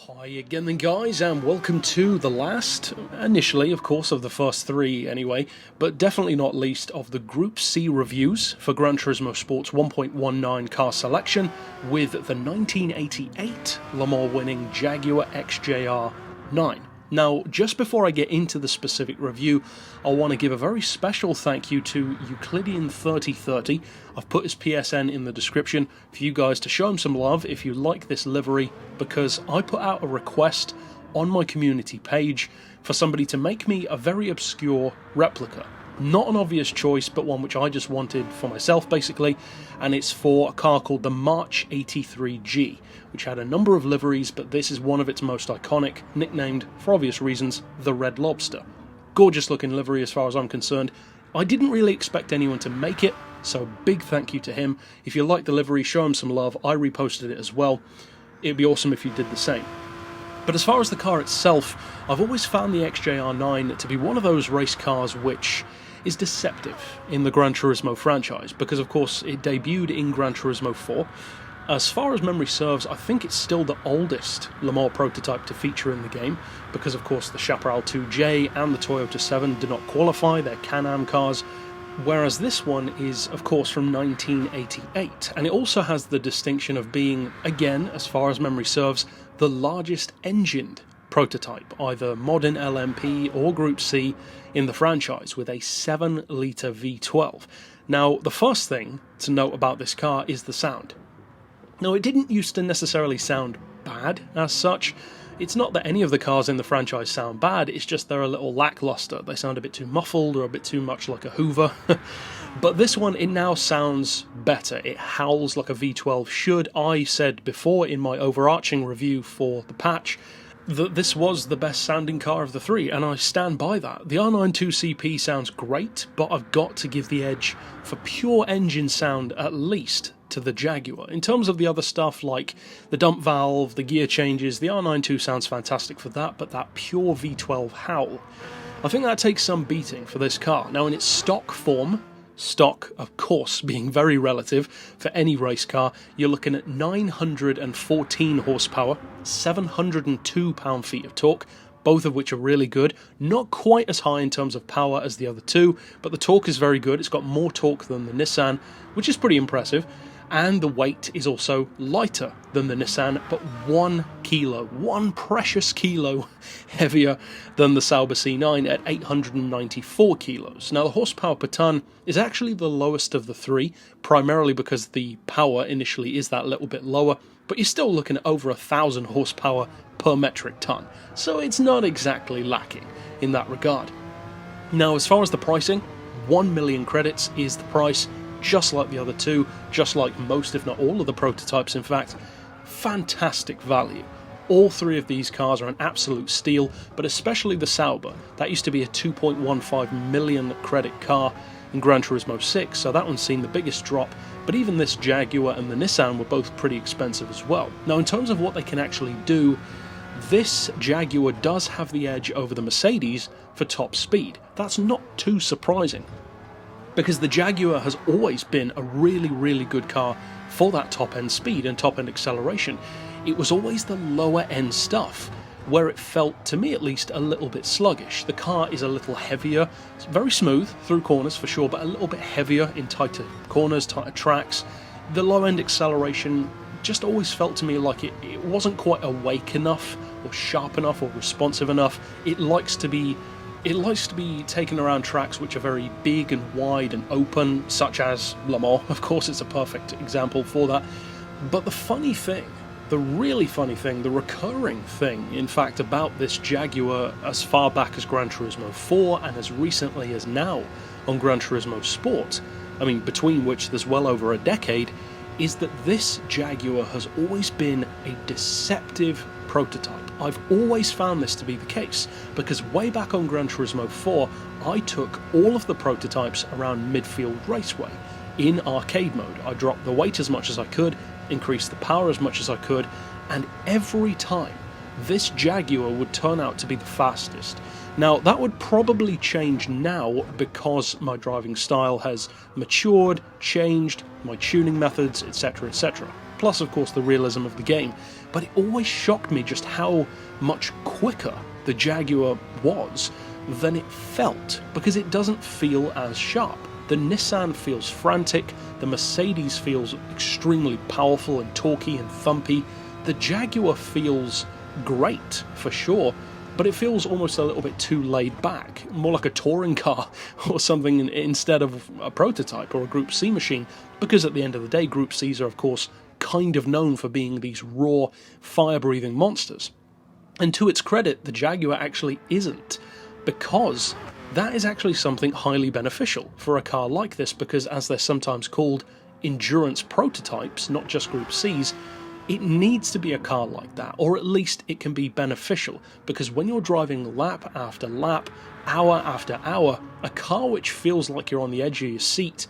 Hi again then guys, and welcome to the last, initially of course of the first three anyway, but definitely not least of the Group C reviews for Gran Turismo Sport's 1.19 car selection with the 1988 Le Mans winning Jaguar XJR-9. Now, just before I get into the specific review, I want to give a very special thank you to Euclidean3030. I've put his PSN in the description for you guys to show him some love if you like this livery, because I put out a request on my community page for somebody to make me a very obscure replica. Not an obvious choice, but one which I just wanted for myself, basically, and it's for a car called the March 83G, which had a number of liveries, but this is one of its most iconic, nicknamed, for obvious reasons, the Red Lobster. Gorgeous looking livery as far as I'm concerned. I didn't really expect anyone to make it, so big thank you to him. If you like the livery, show him some love. I reposted it as well. It'd be awesome if you did the same. But as far as the car itself, I've always found the XJR-9 to be one of those race cars which is deceptive in the Gran Turismo franchise, because of course it debuted in Gran Turismo 4. As far as memory serves, I think it's still the oldest Le Mans prototype to feature in the game, because of course the Chaparral 2J and the Toyota 7 did not qualify, they're Can-Am cars, whereas this one is of course from 1988, and it also has the distinction of being, again, as far as memory serves, the largest engined prototype, either modern LMP or Group C in the franchise, with a 7-litre V12. Now, the first thing to note about this car is the sound. Now, it didn't used to necessarily sound bad as such. It's not that any of the cars in the franchise sound bad, it's just they're a little lackluster. They sound a bit too muffled or a bit too much like a Hoover. But this one, it now sounds better. It howls like a V12 should. I said before in my overarching review for the patch that this was the best sounding car of the three, and I stand by that. The R92CP sounds great, but I've got to give the edge for pure engine sound at least to the Jaguar. In terms of the other stuff like the dump valve, the gear changes, the R92 sounds fantastic for that, but that pure V12 howl, I think that takes some beating for this car. Now, in its stock form, stock, of course, being very relative for any race car, you're looking at 914 horsepower, 702 pound-feet of torque, both of which are really good. Not quite as high in terms of power as the other two, but the torque is very good. It's got more torque than the Nissan, which is pretty impressive. And the weight is also lighter than the Nissan, but 1 kilo, 1 precious kilo heavier than the Sauber C9 at 894 kilos. Now, the horsepower per tonne is actually the lowest of the three, primarily because the power initially is that little bit lower, but you're still looking at over 1,000 horsepower per metric tonne, so it's not exactly lacking in that regard. Now, as far as the pricing, 1 million credits is the price, just like the other two, just like most, if not all, of the prototypes, in fact. Fantastic value. All three of these cars are an absolute steal, but especially the Sauber. That used to be a 2.15 million credit car in Gran Turismo 6, so that one's seen the biggest drop, but even this Jaguar and the Nissan were both pretty expensive as well. Now, in terms of what they can actually do, this Jaguar does have the edge over the Mercedes for top speed. That's not too surprising, because the Jaguar has always been a really, really good car for that top-end speed and top-end acceleration. It was always the lower-end stuff where it felt, to me at least, a little bit sluggish. The car is a little heavier, it's very smooth through corners for sure, but a little bit heavier in tighter corners, tighter tracks. The low-end acceleration just always felt to me like it wasn't quite awake enough or sharp enough or responsive enough. It likes to be taken around tracks which are very big and wide and open, such as Le Mans. Of course, it's a perfect example for that. But the funny thing, the really funny thing, the recurring thing, in fact, about this Jaguar as far back as Gran Turismo 4 and as recently as now on Gran Turismo Sport, I mean, between which there's well over a decade, is that this Jaguar has always been a deceptive prototype. I've always found this to be the case, because way back on Gran Turismo 4, I took all of the prototypes around Midfield Raceway in arcade mode. I dropped the weight as much as I could, increased the power as much as I could, and every time this Jaguar would turn out to be the fastest. Now, that would probably change now because my driving style has matured, changed, my tuning methods, etc, etc. plus of course the realism of the game, but it always shocked me just how much quicker the Jaguar was than it felt, because it doesn't feel as sharp. The Nissan feels frantic, the Mercedes feels extremely powerful and torquey and thumpy, the Jaguar feels great for sure, but it feels almost a little bit too laid back, more like a touring car or something instead of a prototype or a Group C machine, because at the end of the day Group Cs are of course kind of known for being these raw, fire-breathing monsters. And to its credit, the Jaguar actually isn't, because that is actually something highly beneficial for a car like this, because as they're sometimes called, endurance prototypes, not just Group Cs, it needs to be a car like that, or at least it can be beneficial, because when you're driving lap after lap, hour after hour, a car which feels like you're on the edge of your seat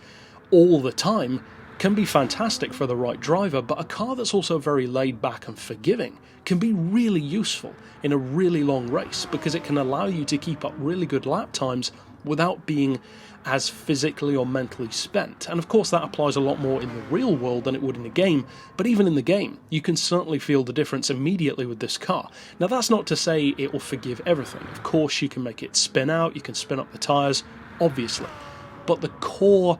all the time can be fantastic for the right driver, but a car that's also very laid back and forgiving can be really useful in a really long race, because it can allow you to keep up really good lap times without being as physically or mentally spent. And of course that applies a lot more in the real world than it would in the game, but even in the game you can certainly feel the difference immediately with this car. Now that's not to say it will forgive everything. Of course you can make it spin out, you can spin up the tyres, obviously, but the core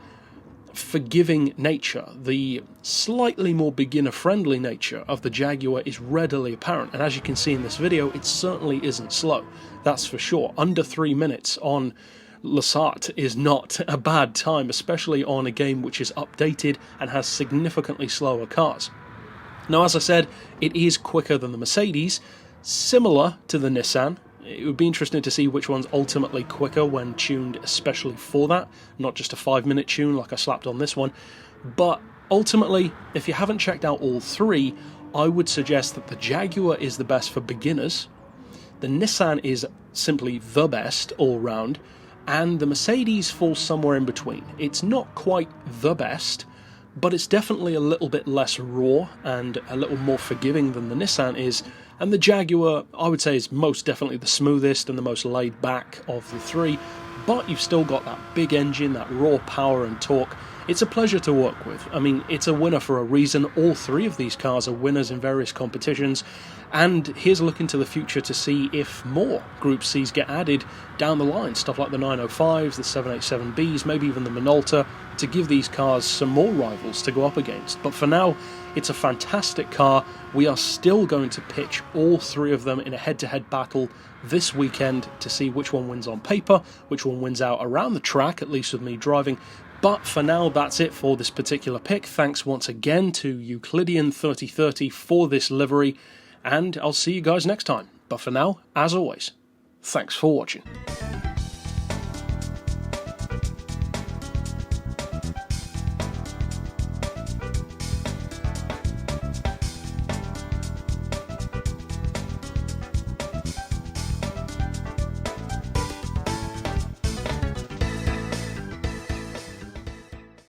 forgiving nature, the slightly more beginner-friendly nature of the Jaguar is readily apparent, and as you can see in this video, it certainly isn't slow, that's for sure. Under 3 minutes on Lasat is not a bad time, especially on a game which is updated and has significantly slower cars. Now, as I said, it is quicker than the Mercedes, similar to the Nissan. It would be interesting to see which one's ultimately quicker when tuned especially for that, not just a 5-minute tune like I slapped on this one. But ultimately, if you haven't checked out all three, I would suggest that the Jaguar is the best for beginners, the Nissan is simply the best all round, and the Mercedes falls somewhere in between. It's not quite the best, but it's definitely a little bit less raw and a little more forgiving than the Nissan is, and the Jaguar, I would say, is most definitely the smoothest and the most laid back of the three, but you've still got that big engine, that raw power and torque. It's a pleasure to work with. I mean, it's a winner for a reason. All three of these cars are winners in various competitions, and here's a look into the future to see if more Group Cs get added down the line, stuff like the 905s, the 787Bs, maybe even the Minolta, to give these cars some more rivals to go up against. But for now, it's a fantastic car. We are still going to pitch all three of them in a head-to-head battle this weekend to see which one wins on paper, which one wins out around the track, at least with me driving. But for now, that's it for this particular pick. Thanks once again to Euclidean 3030 for this livery, and I'll see you guys next time. But for now, as always, thanks for watching.